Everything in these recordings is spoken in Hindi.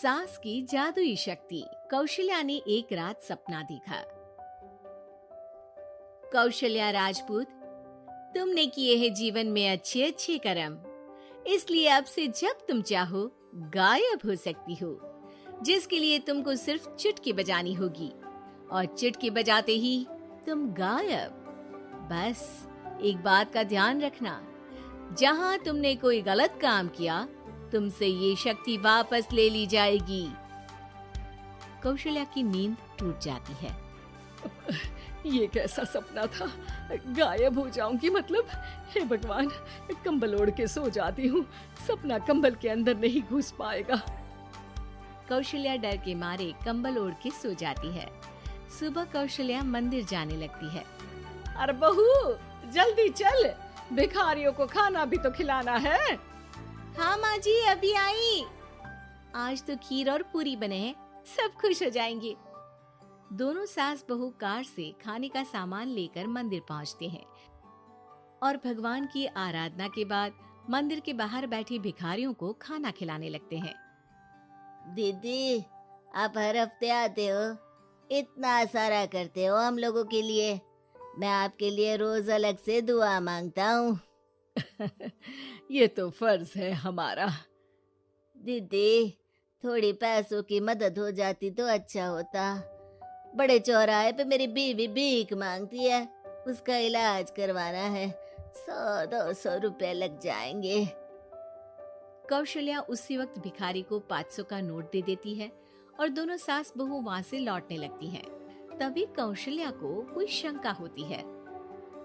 सास की जादुई शक्ति। कौशल्या ने एक रात सपना देखा। कौशल्या राजपूत, तुमने किए हैं जीवन में अच्छे अच्छे कर्म, इसलिए अब से जब तुम चाहो गायब हो सकती हो, जिसके लिए तुमको सिर्फ चुटकी बजानी होगी और चुटकी बजाते ही तुम गायब। बस एक बात का ध्यान रखना, जहां तुमने कोई गलत काम किया तुमसे ये शक्ति वापस ले ली जाएगी। कौशल्या की नींद टूट जाती है। ये कैसा सपना था? गायब हो जाऊंगी मतलब? हे भगवान, कंबल ओढ़ के सो जाती हूँ, सपना कंबल के अंदर नहीं घुस पाएगा। कौशल्या डर के मारे कंबल ओढ़ के सो जाती है। सुबह कौशल्या मंदिर जाने लगती है। अरे बहू, जल्दी चल, भिखारियों को खाना भी तो खिलाना है। हाँ माँ जी, अभी आई। आज तो खीर और पूरी बने हैं, सब खुश हो जाएंगे। दोनों सास बहू कार से खाने का सामान लेकर मंदिर पहुंचते हैं और भगवान की आराधना के बाद मंदिर के बाहर बैठे भिखारियों को खाना खिलाने लगते हैं। दीदी, आप हर हफ्ते आते हो, इतना सारा करते हो हम लोगों के लिए। मैं आपके लिए रोज अलग से दुआ मांगता हूँ। ये तो फर्ज है हमारा। दीदी, थोड़ी पैसों की मदद हो जाती तो अच्छा होता। बड़े चौराहे पे मेरी बीवी भीख मांगती है, उसका इलाज करवाना है, 100-200 रुपए लग जाएंगे। कौशल्या उसी वक्त भिखारी को 500 का नोट दे देती है और दोनों सास बहू वहाँ से लौटने लगती हैं। तभी कौशल्या को कोई शंका होती है।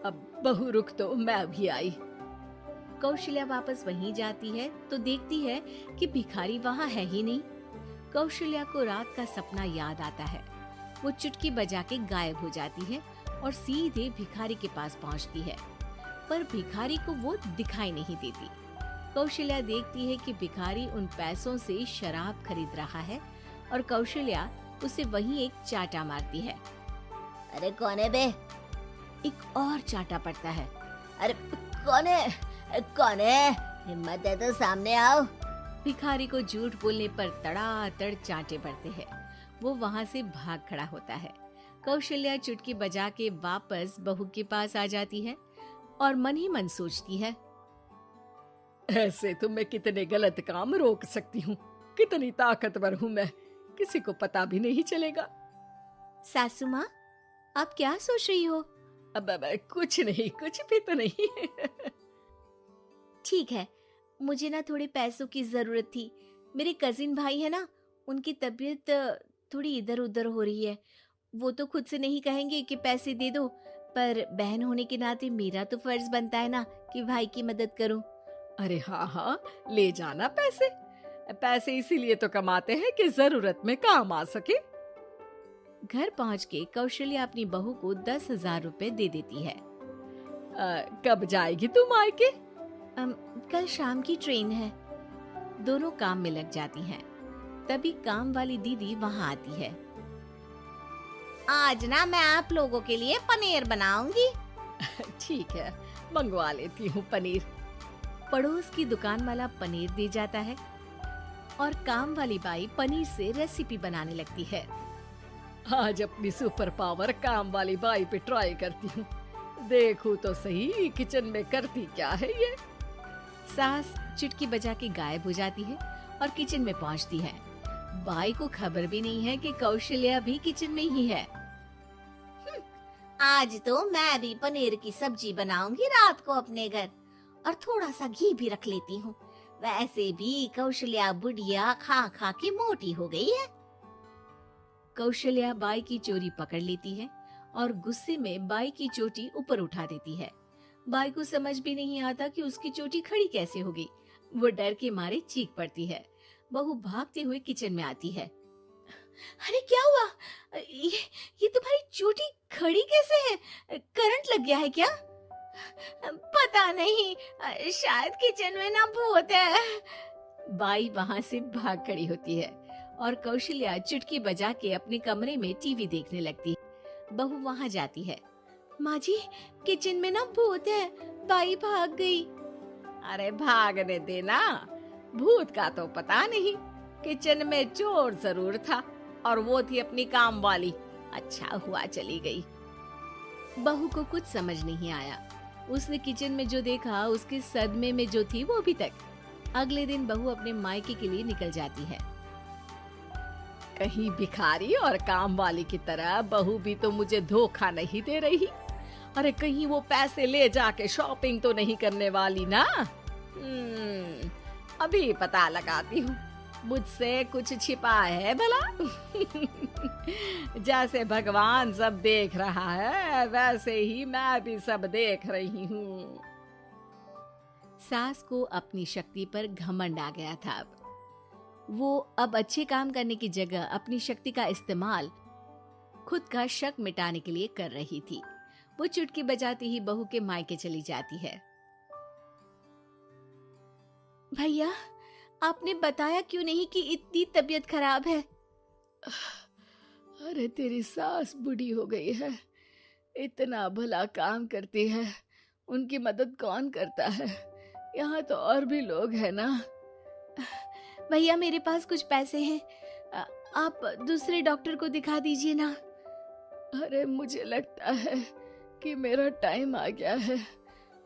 अब बहू रुक, तो मैं भी आई। कौशल्या वापस वहीं जाती है तो देखती है कि भिखारी वहाँ है ही नहीं। कौशल्या को रात का सपना याद आता है। वो चुटकी बजा के गायब हो जाती है और सीधे भिखारी के पास पहुँचती है, पर भिखारी को वो दिखाई नहीं देती। कौशल्या देखती है कि भिखारी उन पैसों से शराब खरीद रहा है और कौशल्या उसे वहीं एक चाटा मारती है। अरे कौन है बे? एक और चाटा पड़ता है। अरे कौन है? कौन है? हिम्मत है तो सामने आओ। भिखारी को झूठ बोलने पर तड़ातड़ चांटे पड़ते हैं। वो वहाँ से भाग खड़ा होता है। कौशल्या चुटकी बजा के वापस बहू के पास आ जाती है और मन ही मन सोचती है, ऐसे तो मैं कितने गलत काम रोक सकती हूँ, कितनी ताकतवर हूँ मैं, किसी को पता भी नहीं चलेगा। सासू माँ, आप क्या सोच रही हो? अब कुछ नहीं, कुछ भी तो नहीं। ठीक है, मुझे ना थोड़े पैसों की जरूरत थी। मेरे कजिन भाई है ना, उनकी तबीयत थोड़ी इधर उधर हो रही है। वो तो खुद से नहीं कहेंगे कि पैसे दे दो, पर बहन होने के नाते मेरा तो फर्ज बनता है ना कि भाई की मदद करूं। अरे हाँ हाँ, ले जाना पैसे। पैसे इसीलिए तो कमाते हैं कि जरूरत में काम आ सके। घर पहुंच के कौशल्या अपनी बहू को 10,000 रुपए दे देती है। कब जाएगी तुम मायके? कल शाम की ट्रेन है। दोनों काम में लग जाती हैं। तभी काम वाली दीदी वहाँ आती है। आज ना मैं आप लोगों के लिए पनीर बनाऊंगी। ठीक है, मंगवा लेती हूँ पनीर। पड़ोस की दुकान वाला पनीर दे जाता है और काम वाली बाई पनीर से रेसिपी बनाने लगती है। आज अपनी सुपर पावर काम वाली बाई पे ट्राई करती हूँ, देखूं तो सही किचन में करती क्या है ये। सास चुटकी बजा के गायब हो जाती है और किचन में पहुंचती है। बाई को खबर भी नहीं है कि कौशल्या भी किचन में ही है। आज तो मैं भी पनीर की सब्जी बनाऊंगी रात को अपने घर, और थोड़ा सा घी भी रख लेती हूँ। वैसे भी कौशल्या बुढ़िया खा खा के मोटी हो गई है। कौशल्या बाई की चोरी पकड़ लेती है और गुस्से में बाई की चोटी ऊपर उठा देती है। बाई को समझ भी नहीं आता कि उसकी चोटी खड़ी कैसे हो गई। वो डर के मारे चीख पड़ती है। बहू भागते हुए किचन में आती है। अरे क्या हुआ? ये तुम्हारी चोटी खड़ी कैसे है? करंट लग गया है क्या? पता नहीं, शायद किचन में ना भूत है। बाई वहाँ से भाग खड़ी होती है और कौशल्या चुटकी बजा के अपने कमरे में टीवी देखने लगती है। बहू वहाँ जाती है। माँ जी, किचन में ना भूत है, बाई भाग गई। अरे भागने देना, भूत का तो पता नहीं, किचन में चोर जरूर था और वो थी अपनी काम वाली। अच्छा हुआ चली गई। बहू को कुछ समझ नहीं आया। उसने किचन में जो देखा उसके सदमे में जो थी वो अभी तक। अगले दिन बहू अपने मायके के लिए निकल जाती है। कहीं भिखारी और काम वाली की तरह बहू भी तो मुझे धोखा नहीं दे रही। अरे कहीं वो पैसे ले जाके शॉपिंग तो नहीं करने वाली ना। अभी पता लगाती हूँ मुझसे कुछ छिपा है भला। जैसे भगवान सब देख रहा है वैसे ही मैं भी सब देख रही हूँ। सास को अपनी शक्ति पर घमंड आ गया था। वो अब अच्छे काम करने की जगह अपनी शक्ति का इस्तेमाल खुद का शक मिटाने के लिए कर रही थी। वो चुटकी बजाती ही बहू के मायके चली जाती है। भैया, आपने बताया क्यों नहीं कि इतनी तबीयत खराब है? अरे तेरी सास बूढ़ी हो गई है, इतना भला काम करती है, उनकी मदद कौन करता है? यहाँ तो और भी लोग हैं ना। भैया मेरे पास कुछ पैसे हैं, आप दूसरे डॉक्टर को दिखा दीजिए ना। अरे मुझे लगता है कि मेरा टाइम आ गया है,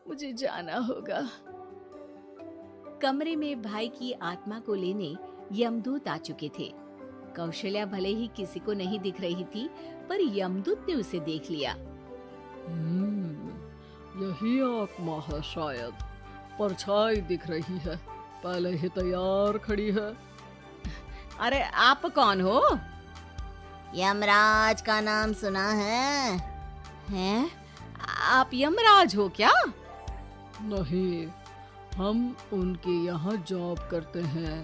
मुझे जाना होगा। कमरे में भाई की आत्मा को लेने यमदूत आ चुके थे। कौशल्या भले ही किसी को नहीं दिख रही थी, पर यमदूत ने उसे देख लिया। यही आत्मा है शायद, परछाई दिख रही है, पहले ही तैयार खड़ी है। अरे आप कौन हो? यमराज का नाम सुना है? हैं? आप यमराज हो क्या? नहीं, हम उनके यहाँ जॉब करते हैं,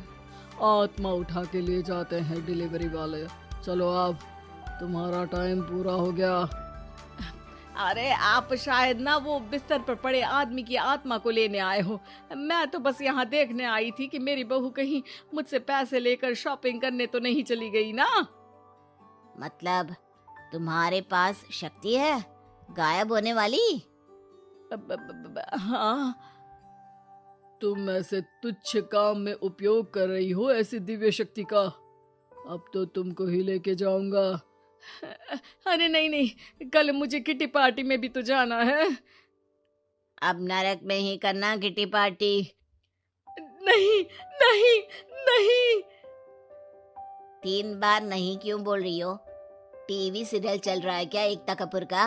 आत्मा उठा के ले जाते हैं डिलीवरी वाले। चलो अब तुम्हारा टाइम पूरा हो गया। अरे आप शायद ना वो बिस्तर पर पड़े आदमी की आत्मा को लेने आए हो। मैं तो बस यहाँ देखने आई थी कि मेरी बहू कहीं मुझसे पैसे लेकर शॉपिंग करने तो नहीं चली गई ना। मतलब तुम्हारे पास शक्ति है गायब होने वाली? हाँ। तुम ऐसे तुच्छ काम में उपयोग कर रही हो ऐसी दिव्य शक्ति का। अब तो तुमको ही लेके जाऊंगा। अरे नहीं नहीं, कल मुझे किटी पार्टी में भी तो जाना है। अब नरक में ही करना किटी पार्टी। नहीं नहीं नहीं। 3 बार नहीं क्यों बोल रही हो? टीवी सीरियल चल रहा है क्या एकता कपूर का?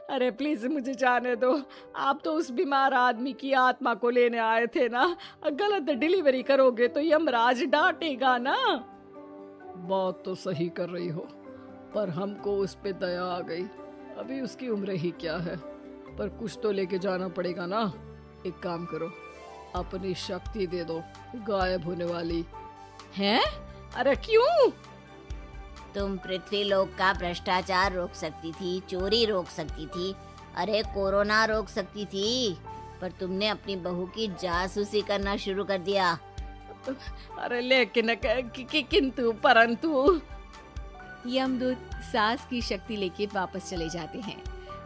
अरे प्लीज मुझे जाने दो। आप तो उस बीमार आदमी की आत्मा को लेने आए थे ना। गलत डिलीवरी करोगे तो यमराज डांटेगा ना। बात तो सही कर रही हो, पर हमको उस पे दया आ गई। अभी उसकी उम्र ही क्या है, पर कुछ तो लेके जाना पड़ेगा ना। एक काम करो, अपनी शक्ति दे दो, गायब होने वाली है। अरे क्यों? तुम पृथ्वी लोक का भ्रष्टाचार रोक सकती थी, चोरी रोक सकती थी, अरे कोरोना रोक सकती थी, पर तुमने अपनी बहू की जासूसी करना शुरू कर दिया। अरे लेकिन किंतु परंतु। यमदूत सास की शक्ति लेके वापस चले जाते हैं।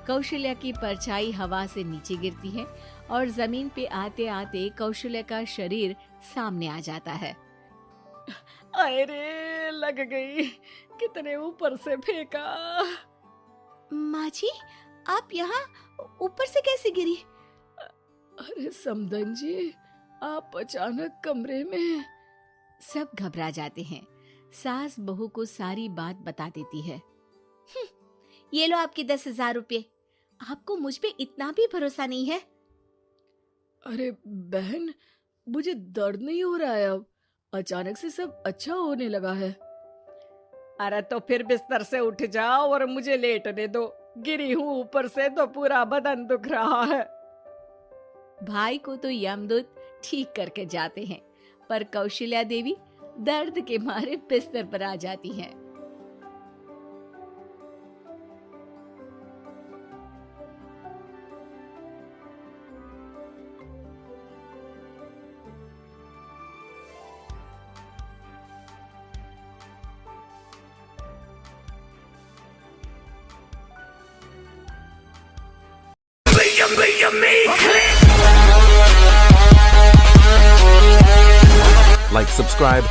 कौशल्या की परछाई हवा से नीचे गिरती है और जमीन पे आते आते कौशल्या का शरीर सामने आ जाता है। अरे लग गई, कितने ऊपर से फेंका। माँ जी, आप यहाँ ऊपर से कैसे गिरी? अरे समदन जी, आप अचानक कमरे में। सब घबरा जाते हैं। सास बहू को सारी बात बता देती है। ये लो आपके 10,000 रुपये। आपको मुझ पे इतना भी भरोसा नहीं है? अरे बहन, मुझे दर्द नहीं हो रहा है, अब अचानक से सब अच्छा होने लगा है। अरे तो फिर बिस्तर से उठ जाओ और मुझे लेटने दो। गिरी हूँ ऊपर से तो पूरा बदन दुख रहा है। भाई को तो यमदूत ठीक करके जाते हैं, पर कौशल्या देवी दर्द के मारे बिस्तर पर आ जाती हैं। Like, subscribe,